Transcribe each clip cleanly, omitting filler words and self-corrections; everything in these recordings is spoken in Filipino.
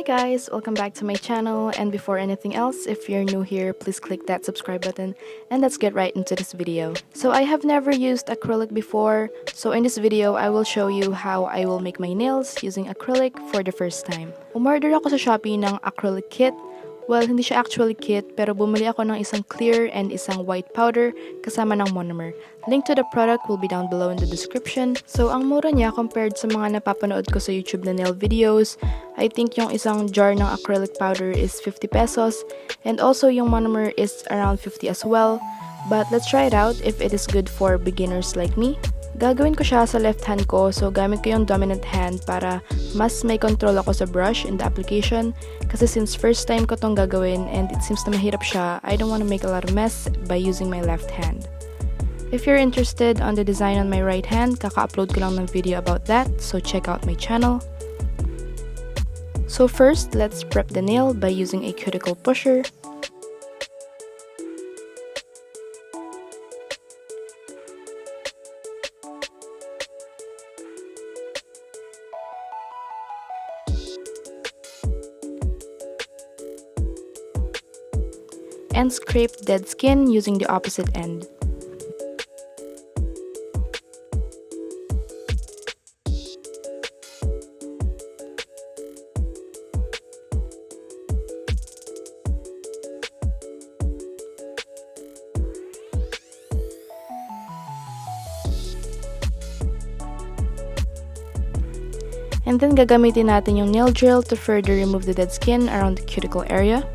guys, welcome back to my channel, and before anything else, if you're new here, please click that subscribe button and let's get right into this video. So I have never used acrylic before, so in this video I will show you how I will make my nails using acrylic for the first time. Umorder ako sa Shopee ng acrylic kit. Well, hindi siya actually kit, pero bumili ako ng isang clear and isang white powder kasama ng monomer. Link to the product will be down below in the description. So, ang mura niya compared sa mga napapanood ko sa YouTube na nail videos, I think yung isang jar ng acrylic powder is 50 pesos, and also yung monomer is around 50 as well. But let's try it out if it is good for beginners like me. Gagawin ko siya sa left hand ko, so gamit ko yung dominant hand para mas may control ako sa brush in the application. Kasi since first time ko tong gagawin and it seems na mahirap siya, I don't want to make a lot of mess by using my left hand. If you're interested on the design on my right hand, kaka-upload ko lang ng video about that, so check out my channel. So first, let's prep the nail by using a cuticle pusher. And scrape dead skin using the opposite end. And then gagamitin natin yung nail drill to further remove the dead skin around the cuticle area.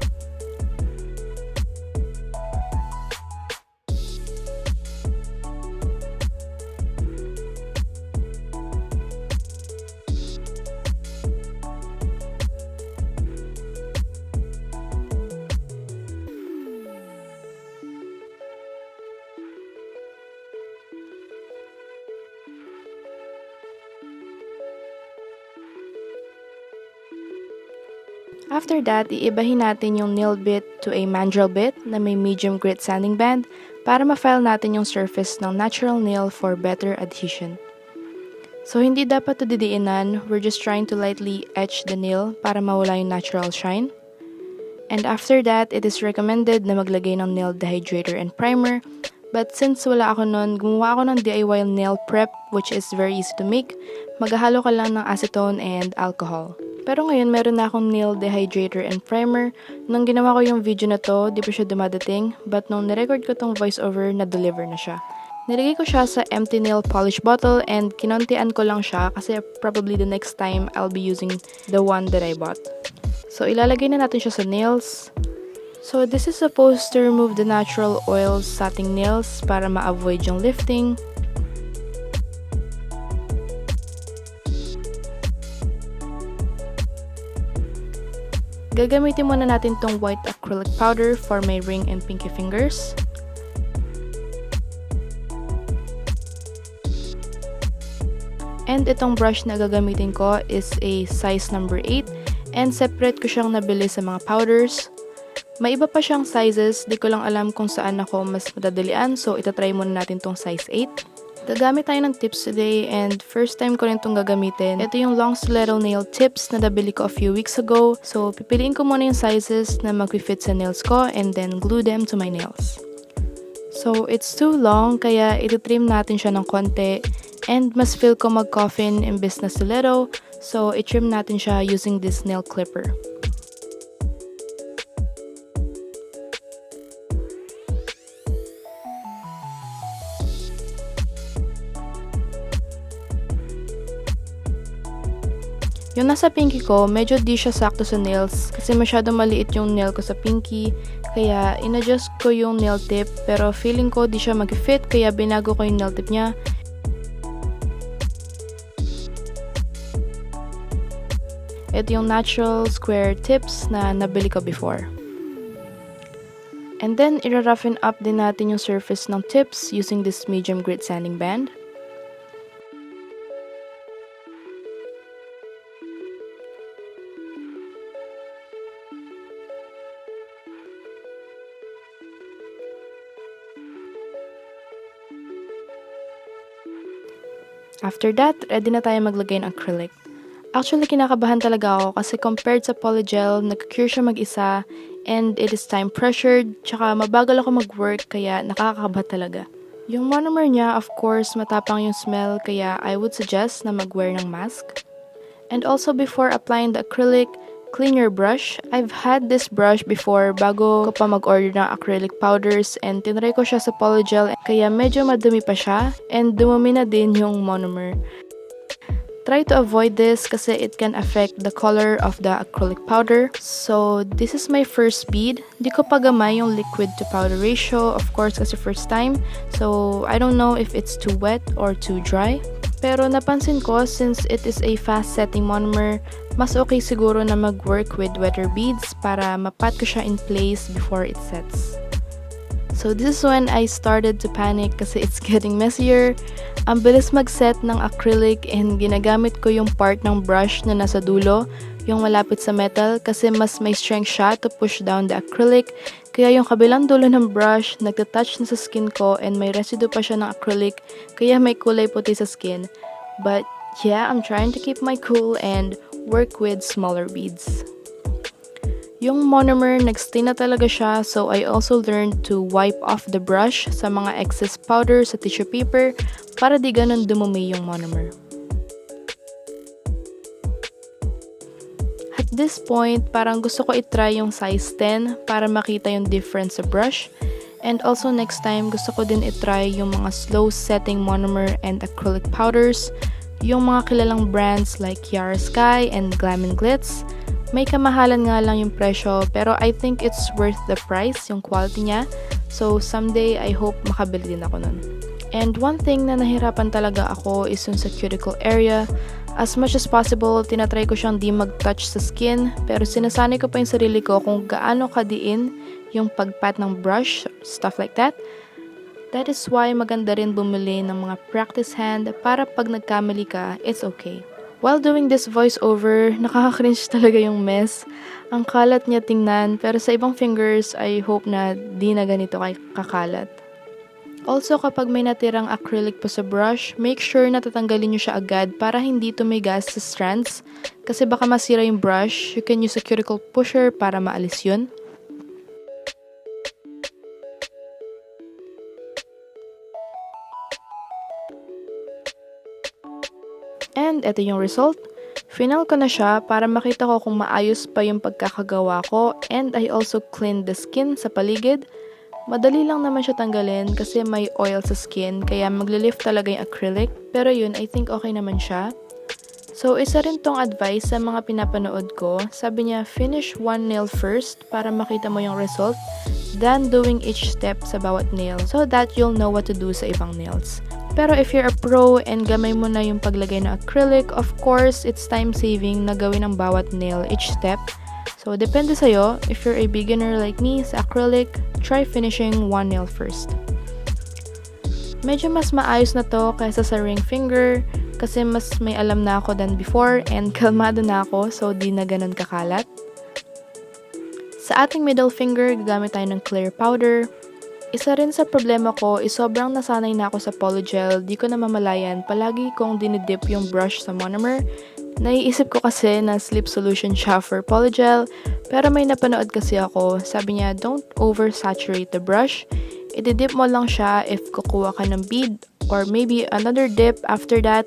After that, iibahin natin yung nail bit to a mandrel bit na may medium grit sanding band para ma-file natin yung surface ng natural nail for better adhesion. So, hindi dapat to didiinan, we're just trying to lightly etch the nail para mawala yung natural shine. And after that, it is recommended na maglagay ng nail dehydrator and primer. But since wala ako nun, gumawa ako ng DIY nail prep which is very easy to make. Maghahalo ka lang ng acetone and alcohol. Pero ngayon, meron na akong nail dehydrator and primer. Nung ginawa ko yung video na to, di pa siya dumadating. But nung nirecord ko tong voiceover, na-deliver na siya. Nilagay ko siya sa empty nail polish bottle and kinontian ko lang siya kasi probably the next time I'll be using the one that I bought. So, ilalagay na natin siya sa nails. So, this is supposed to remove the natural oils sa ating nails para ma-avoid yung lifting. Gagamitin muna natin tong white acrylic powder for my ring and pinky fingers. And itong brush na gagamitin ko is a size number 8 and separate ko siyang nabili sa mga powders. May iba pa siyang sizes, di ko lang alam kung saan ako mas madadalian, so itatry muna natin tong size 8. Gagamit tayo ng tips today and first time ko rin itong gagamitin. Ito yung long stiletto nail tips na nabili ko a few weeks ago. So, pipiliin ko muna yung sizes na mag-fit sa nails ko and then glue them to my nails. So, it's too long kaya ititrim natin siya ng konti and mas feel ko mag-coffin imbes na stiletto. So, itrim natin siya using this nail clipper. Yung nasa pinky ko, medyo di siya sakto sa nails kasi masyadong maliit yung nail ko sa pinky. Kaya in-adjust ko yung nail tip pero feeling ko di siya mag-fit kaya binago ko yung nail tip niya. Ito yung natural square tips na nabili ko before. And then, ira-roughen up din natin yung surface ng tips using this medium grit sanding band. After that, ready na tayo maglagay ng acrylic. Actually, kinakabahan talaga ako kasi compared sa polygel, nag-cure siya mag-isa and it is time pressured, tsaka mabagal ako mag-work kaya nakakakaba talaga. Yung monomer niya, of course, matapang yung smell kaya I would suggest na mag-wear ng mask. And also before applying the acrylic, clean your brush. I've had this brush before bago ko pa mag-order ng acrylic powders and tinry ko siya sa polygel kaya medyo madumi pa siya and dumumi na din yung monomer. Try to avoid this kasi it can affect the color of the acrylic powder. So, this is my first bead. Di ko pa gamay yung liquid to powder ratio, of course kasi first time. So, I don't know if it's too wet or too dry. Pero napansin ko, since it is a fast-setting monomer, mas okay siguro na mag-work with wetter beads para mapat ko siya in place before it sets. So this is when I started to panic kasi it's getting messier. Ang bilis mag-set ng acrylic and ginagamit ko yung part ng brush na nasa dulo, yung malapit sa metal kasi mas may strength siya to push down the acrylic. Kaya yung kabilang dulo ng brush, nagtatouch na sa skin ko and may residue pa siya ng acrylic kaya may kulay puti sa skin. But yeah, I'm trying to keep my cool and work with smaller beads. Yung monomer, nagstay na talaga siya, so I also learned to wipe off the brush sa mga excess powder sa tissue paper para di ganun dumumi yung monomer. At this point, parang gusto ko itry yung size 10 para makita yung difference sa brush. And also next time, gusto ko din itry yung mga slow setting monomer and acrylic powders, yung mga kilalang brands like Yara Sky and Glam and Glitz. May kamahalan nga lang yung presyo, pero I think it's worth the price, yung quality niya. So, someday, I hope makabili din ako nun. And one thing na nahirapan talaga ako is yung sa cuticle area. As much as possible, tinatry ko siyang di mag-touch sa skin, pero sinasanay ko pa yung sarili ko kung gaano kadiin yung pagpat ng brush, stuff like that. That is why maganda rin bumili ng mga practice hand para pag nagkamali ka, it's okay. While doing this voiceover, nakaka-cringe talaga yung mess. Ang kalat niya tingnan, pero sa ibang fingers, I hope na di na ganito kakalat. Also, kapag may natirang acrylic po sa brush, make sure na tatanggalin nyo siya agad para hindi tumigas sa strands. Kasi baka masira yung brush, you can use a cuticle pusher para maalis yun. And ito yung result. Final ko na siya para makita ko kung maayos pa yung pagkakagawa ko and I also cleaned the skin sa paligid. Madali lang naman siya tanggalin kasi may oil sa skin kaya maglilift talaga yung acrylic. Pero yun, I think okay naman siya. So, isa rin tong advice sa mga pinapanood ko. Sabi niya, finish one nail first para makita mo yung result, then doing each step sa bawat nail so that you'll know what to do sa ibang nails. Pero if you're a pro and gamay mo na yung paglagay ng acrylic, of course, it's time saving na gawin ang bawat nail each step. So, depende sa'yo. If you're a beginner like me sa acrylic, try finishing one nail first. Medyo mas maayos na to kaysa sa ring finger kasi mas may alam na ako than before and kalmado na ako so di na ganun kakalat. Sa ating middle finger, gagamit tayo ng clear powder. Isa rin sa problema ko is sobrang nasanay na ako sa polygel, di ko na mamalayan, palagi kong dinidip yung brush sa monomer. Naiisip ko kasi na slip solution siya for polygel, pero may napanood kasi ako, sabi niya don't oversaturate the brush. Ididip mo lang siya if kukuha ka ng bead or maybe another dip after that,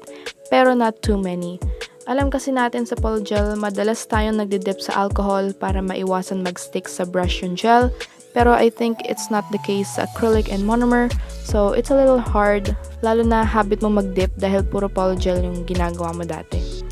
pero not too many. Alam kasi natin sa polygel, madalas tayong nagdidip sa alcohol para maiwasan mag-stick sa brush yung gel. Pero I think it's not the case sa acrylic and monomer. So, it's a little hard, lalo na habit mo mag-dip dahil puro polygel yung ginagawa mo dati.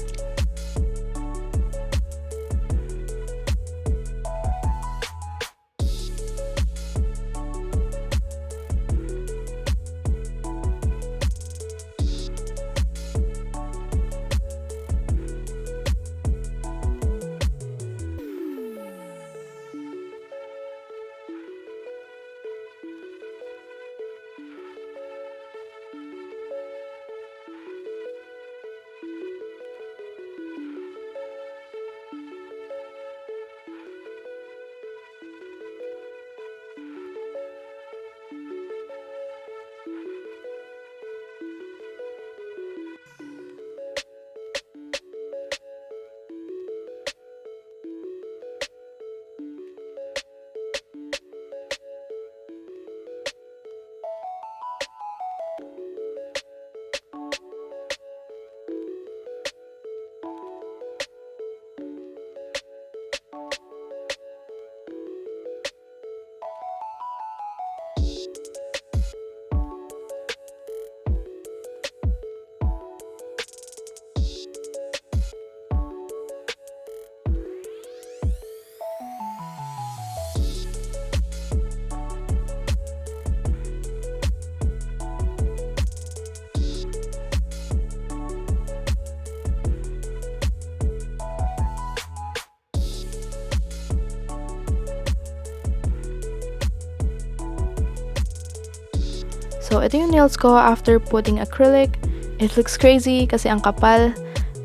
So, ito yung nails ko after putting acrylic. It looks crazy kasi ang kapal,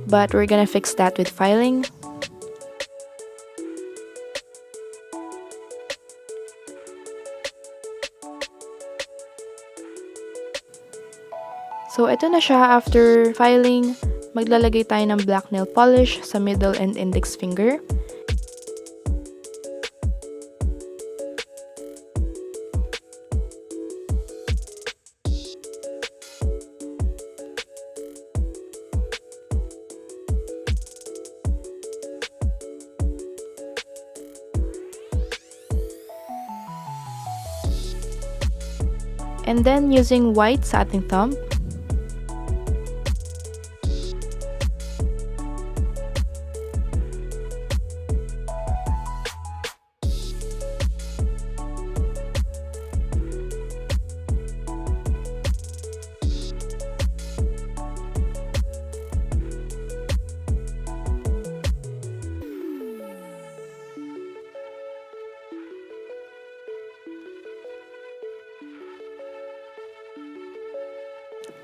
but we're gonna fix that with filing. So, ito na siya after filing. Maglalagay tayo ng black nail polish sa middle and index finger. And then, using white sa ating thumb,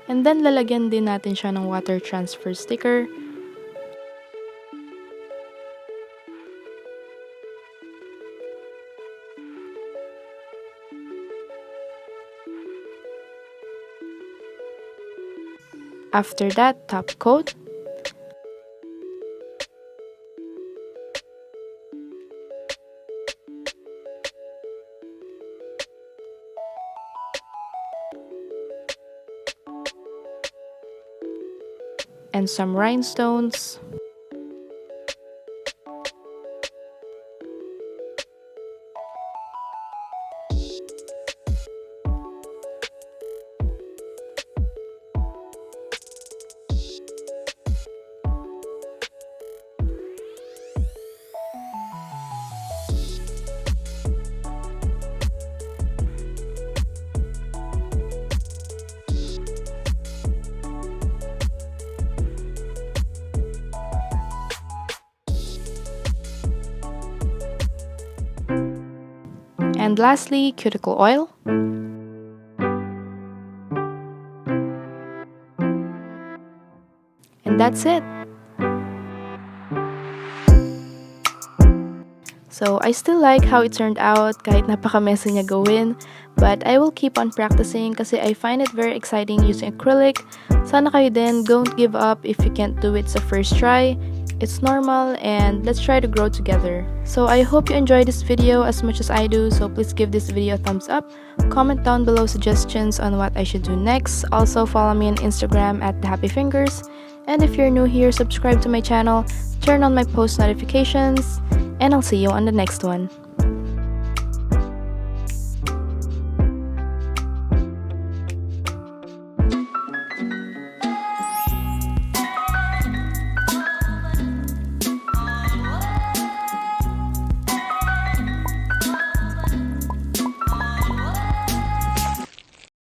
and then lalagyan din natin siya ng water transfer sticker. After that, top coat. And some rhinestones. And lastly, cuticle oil. And that's it. So, I still like how it turned out kahit napaka-messy niya gawin. But I will keep on practicing kasi I find it very exciting using acrylic. Sana kayo din, don't give up if you can't do it sa first try. It's normal and let's try to grow together. So I hope you enjoyed this video as much as I do, so please give this video a thumbs up. Comment down below suggestions on what I should do next. Also follow me on Instagram at @thehappyfingers. And if you're new here, subscribe to my channel, turn on my post notifications, and I'll see you on the next one.